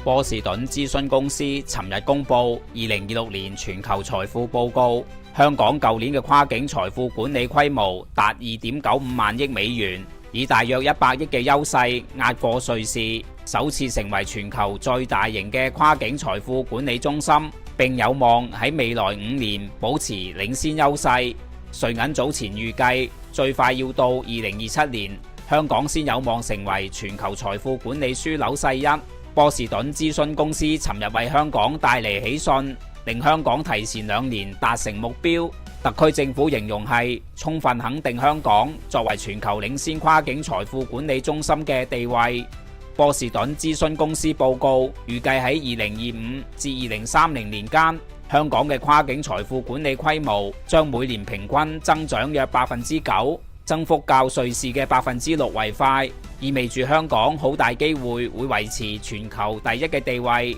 波士頓諮詢公司尋日公布2026年全球財富報告，香港舊年嘅跨境財富管理規模達2.95萬億美元，以大約100億嘅優勢壓過瑞士，首次成為全球最大型嘅跨境財富管理中心，並有望喺未來5年保持領先優勢。瑞銀早前預計，最快要到2027年，香港先有望成為全球財富管理樞紐世一。波士頓諮詢公司尋日為香港帶嚟喜訊，令香港提前2年達成目標。特區政府形容係充分肯定香港作為全球領先跨境財富管理中心嘅地位。波士頓諮詢公司報告預計喺2025至2030年間，香港嘅跨境財富管理規模將每年平均增長約9%，增幅較瑞士嘅6%為快，意味住香港好大機會會維持全球第一嘅地位。